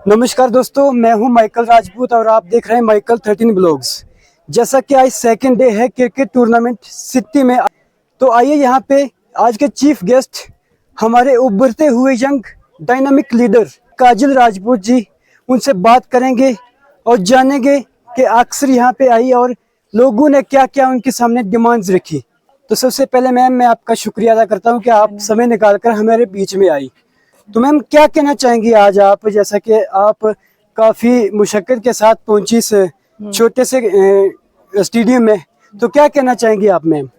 नमस्कार दोस्तों, मैं हूं माइकल राजपूत और आप देख रहे हैं माइकल 13 ब्लॉग्स। जैसा कि आज सेकंड डे है क्रिकेट टूर्नामेंट सिटी में, तो आइए यहां पे आज के चीफ गेस्ट हमारे उभरते हुए यंग डायनामिक लीडर काजल राजपूत जी, उनसे बात करेंगे और जानेंगे कि अक्सर यहां पे आई और लोगों ने क्या क्या उनके सामने डिमांड्स रखी। तो सबसे पहले मैम, मैं आपका शुक्रिया अदा करता हूं कि आप समय निकालकर हमारे बीच में आई। तो मैम, क्या कहना चाहेंगी आज आप, जैसा कि आप काफी मुशक्कत के साथ पहुंची इस छोटे से स्टेडियम में, तो क्या कहना चाहेंगी आप मैम?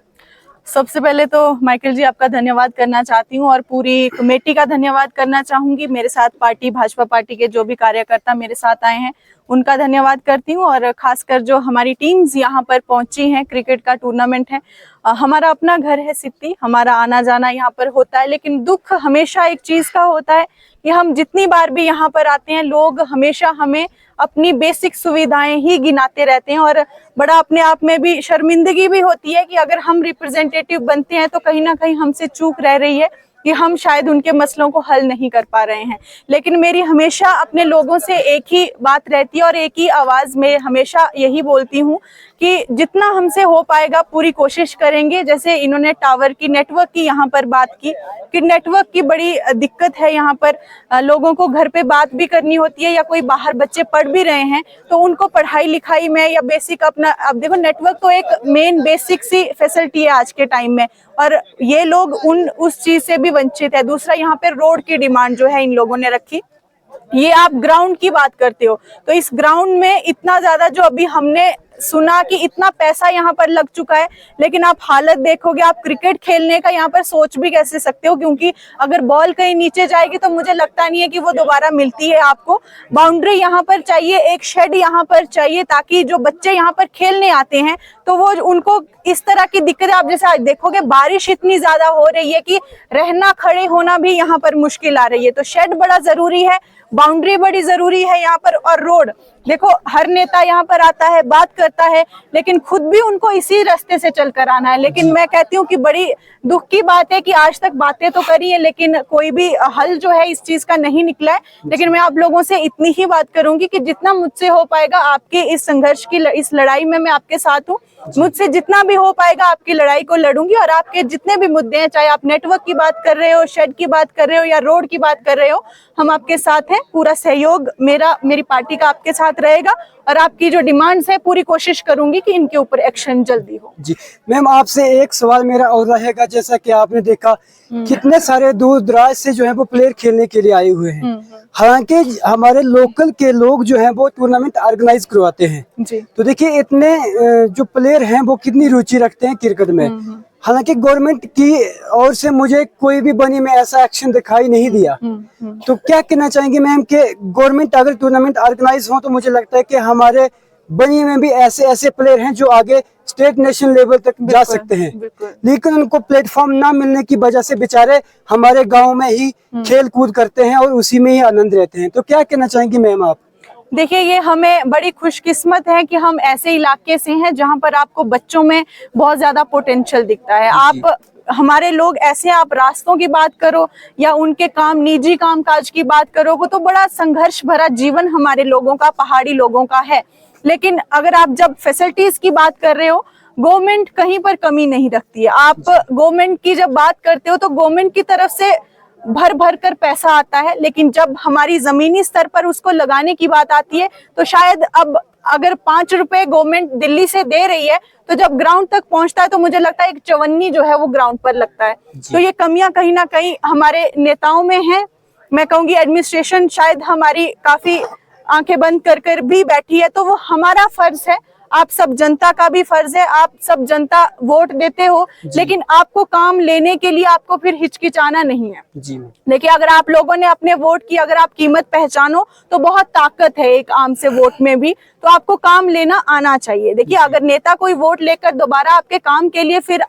सबसे पहले तो माइकल जी आपका धन्यवाद करना चाहती हूँ और पूरी कमेटी का धन्यवाद करना चाहूंगी। मेरे साथ भाजपा पार्टी के जो भी कार्यकर्ता मेरे साथ आए हैं उनका धन्यवाद करती हूँ, और खासकर जो हमारी टीम्स यहाँ पर पहुंची हैं। क्रिकेट का टूर्नामेंट है, हमारा अपना घर है सिटी, हमारा आना जाना यहाँ पर होता है, लेकिन दुख हमेशा एक चीज का होता है कि हम जितनी बार भी यहाँ पर आते हैं, लोग हमेशा हमें अपनी बेसिक सुविधाएं ही गिनाते रहते हैं, और बड़ा अपने आप में भी शर्मिंदगी भी होती है कि अगर हम रिप्रेजेंटेटिव बनते हैं तो कहीं ना कहीं हमसे चूक रह रही है कि हम शायद उनके मसलों को हल नहीं कर पा रहे हैं। लेकिन मेरी हमेशा अपने लोगों से एक ही बात रहती है और एक ही आवाज में हमेशा यही बोलती हूँ कि जितना हमसे हो पाएगा पूरी कोशिश करेंगे। जैसे इन्होंने टावर की, नेटवर्क की यहाँ पर बात की कि नेटवर्क की बड़ी दिक्कत है यहाँ पर, लोगों को घर पे बात भी करनी होती है या कोई बाहर बच्चे पढ़ भी रहे हैं तो उनको पढ़ाई लिखाई में या बेसिक अपना, अब देखो नेटवर्क तो एक मेन बेसिक सी फैसिलिटी है आज के टाइम में, और ये लोग उस चीज से भी वंचित है। दूसरा, यहाँ पे रोड की डिमांड जो है इन लोगों ने रखी। ये आप ग्राउंड की बात करते हो तो इस ग्राउंड में इतना ज्यादा, जो अभी हमने सुना कि इतना पैसा यहाँ पर लग चुका है, लेकिन आप हालत देखोगे, आप क्रिकेट खेलने का यहाँ पर सोच भी कैसे सकते हो, क्योंकि अगर बॉल कहीं नीचे जाएगी तो मुझे लगता नहीं है कि वो दोबारा मिलती है आपको। बाउंड्री यहाँ पर चाहिए, एक शेड यहाँ पर चाहिए, ताकि जो बच्चे यहाँ पर खेलने आते हैं तो वो उनको इस तरह की दिक्कत, आप जैसे आज देखोगे बारिश इतनी ज्यादा हो रही है कि रहना खड़े होना भी यहाँ पर मुश्किल आ रही है। तो शेड बड़ा जरूरी है, बाउंड्री बड़ी जरूरी है यहाँ पर, और रोड देखो हर नेता यहाँ पर आता है, बात करता है, लेकिन खुद भी उनको इसी रास्ते से चलकर आना है। लेकिन मैं कहती हूँ कि बड़ी दुख की बात है कि आज तक बातें तो करी है लेकिन कोई भी हल जो है इस चीज का नहीं निकला है। लेकिन मैं आप लोगों से इतनी ही बात करूंगी कि जितना मुझसे हो पाएगा आपके इस संघर्ष की, इस लड़ाई में मैं आपके साथ हूँ। मुझसे जितना भी हो पाएगा आपकी लड़ाई को लड़ूंगी, और आपके जितने भी मुद्दे हैं, चाहे आप नेटवर्क की बात कर रहे हो, शेड की बात कर रहे हो या रोड की बात कर रहे हो, हम आपके साथ हैं। पूरा सहयोग मेरी पार्टी का आपके साथ रहेगा, और आपकी जो डिमांड्स है पूरी कोशिश करूंगी कि इनके ऊपर एक्शन जल्दी हो। जी मैम, आपसे एक सवाल मेरा और रहेगा। जैसा कि आपने देखा कितने सारे दूर दराज से जो है वो प्लेयर खेलने के लिए आए हुए हैं, हालांकि हमारे लोकल के लोग जो हैं वो टूर्नामेंट ऑर्गेनाइज करवाते हैं जी। तो देखिए इतने जो प्लेयर हैं वो कितनी रुचि रखते हैं क्रिकेट में। हालांकि गवर्नमेंट की ओर से मुझे कोई भी बनी में ऐसा एक्शन दिखाई नहीं दिया। तो क्या कहना चाहेंगे मैम कि गवर्नमेंट अगर टूर्नामेंट ऑर्गेनाइज हो तो मुझे लगता है कि हमारे बनी में भी ऐसे ऐसे प्लेयर हैं जो आगे स्टेट नेशनल लेवल तक जा सकते हैं, लेकिन उनको प्लेटफॉर्म ना मिलने की वजह से बेचारे हमारे गांव में ही खेल कूद करते हैं और उसी में ही आनंद रहते हैं। तो क्या कहना चाहेंगी मैम आप? देखिए, ये हमें बड़ी खुशकिस्मत है कि हम ऐसे इलाके से हैं जहां पर आपको बच्चों में बहुत ज्यादा पोटेंशियल दिखता है। आप हमारे लोग ऐसे, आप रास्तों की बात करो या उनके काम, निजी कामकाज की बात करो, तो बड़ा संघर्ष भरा जीवन हमारे लोगों का, पहाड़ी लोगों का है। लेकिन अगर आप जब फैसिलिटीज की बात कर रहे हो, गवर्नमेंट कहीं पर कमी नहीं रखती है। आप गवर्नमेंट की जब बात करते हो तो गवर्नमेंट की तरफ से भर भर कर पैसा आता है, लेकिन जब हमारी जमीनी स्तर पर उसको लगाने की बात आती है तो शायद अब अगर 5 रुपए गवर्नमेंट दिल्ली से दे रही है तो जब ग्राउंड तक पहुंचता है तो मुझे लगता है एक चवन्नी जो है वो ग्राउंड पर लगता है। तो ये कमियां कहीं ना कहीं हमारे नेताओं में है। मैं कहूंगी एडमिनिस्ट्रेशन शायद हमारी काफी आंखें बंद कर कर भी बैठी है, तो वो हमारा फर्ज है, आप सब जनता का भी फर्ज है। आप सब जनता वोट देते हो, लेकिन आपको काम लेने के लिए आपको फिर हिचकिचाना नहीं है। देखिए, अगर आप लोगों ने अपने वोट की अगर आप कीमत पहचानो तो बहुत ताकत है एक आम से वोट में भी, तो आपको काम लेना आना चाहिए। देखिए, अगर नेता कोई वोट लेकर दोबारा आपके काम के लिए फिर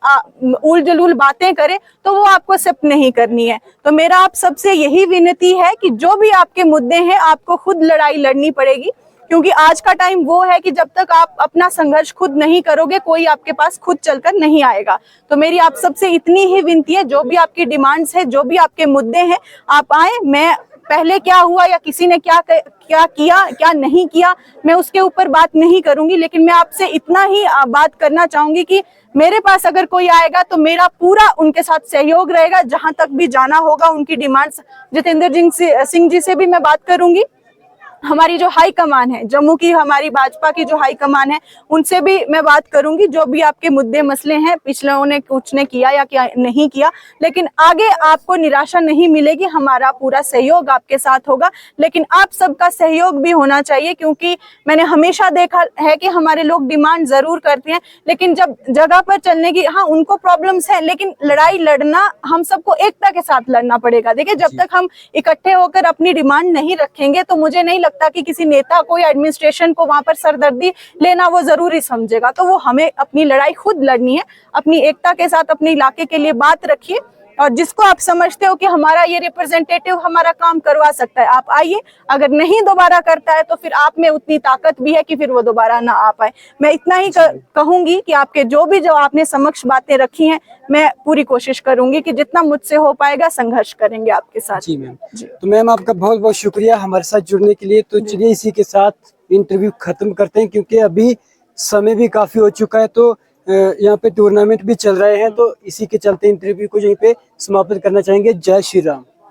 उल जलूल बातें करे तो वो आपको एक्सेप्ट नहीं करनी है। तो मेरा आप सबसे यही विनती है कि जो भी आपके मुद्दे हैं आपको खुद लड़ाई लड़नी पड़ेगी, क्योंकि आज का टाइम वो है कि जब तक आप अपना संघर्ष खुद नहीं करोगे कोई आपके पास खुद चलकर नहीं आएगा। तो मेरी आप सबसे इतनी ही विनती है, जो भी आपकी डिमांड्स है, जो भी आपके मुद्दे हैं, आप आए, मैं पहले क्या हुआ या किसी ने क्या किया क्या नहीं किया, मैं उसके ऊपर बात नहीं करूंगी। लेकिन मैं आपसे इतना ही बात करना चाहूंगी कि मेरे पास अगर कोई आएगा तो मेरा पूरा उनके साथ सहयोग रहेगा। जहां तक भी जाना होगा उनकी डिमांड्स, जितेंद्र सिंह जी से भी मैं बात करूंगी। हमारी जो हाई कमान है जम्मू की, हमारी भाजपा की जो हाई कमान है, उनसे भी मैं बात करूंगी। जो भी आपके मुद्दे मसले हैं, पिछलों ने कुछ ने किया या क्या नहीं किया, लेकिन आगे आपको निराशा नहीं मिलेगी। हमारा पूरा सहयोग आपके साथ होगा, लेकिन आप सबका सहयोग भी होना चाहिए, क्योंकि मैंने हमेशा देखा है कि हमारे लोग डिमांड जरूर करते हैं, लेकिन जब जगह पर चलने की, हाँ उनको प्रॉब्लम्स है, लेकिन लड़ाई लड़ना हम सबको एकता के साथ लड़ना पड़ेगा। देखिए, जब तक हम इकट्ठे होकर अपनी डिमांड नहीं रखेंगे तो मुझे नहीं लगता कि किसी नेता को या एडमिनिस्ट्रेशन को वहां पर सरदर्दी लेना वो जरूरी समझेगा। तो वो हमें अपनी लड़ाई खुद लड़नी है, अपनी एकता के साथ अपने इलाके के लिए बात रखिए, और जिसको आप समझते हो कि हमारा ये रिप्रेजेंटेटिव हमारा काम करवा सकता है, आप आइए। अगर नहीं दोबारा करता है तो फिर आप में उतनी ताकत भी है कि फिर वो दोबारा ना आ पाए। मैं इतना ही कहूंगी कि आपके जो आपने समक्ष बातें रखी हैं, मैं पूरी कोशिश करूंगी कि जितना मुझसे हो पाएगा संघर्ष करेंगे आपके साथ। जी मैम। तो मैम आपका बहुत बहुत शुक्रिया हमारे साथ जुड़ने के लिए। तो चलिए इसी के साथ इंटरव्यू खत्म करते हैं, क्योंकि अभी समय भी काफी हो चुका है। तो यहाँ पे टूर्नामेंट भी चल रहे हैं, तो इसी के चलते इंटरव्यू को यहीं पे समाप्त करना चाहेंगे। जय श्री राम।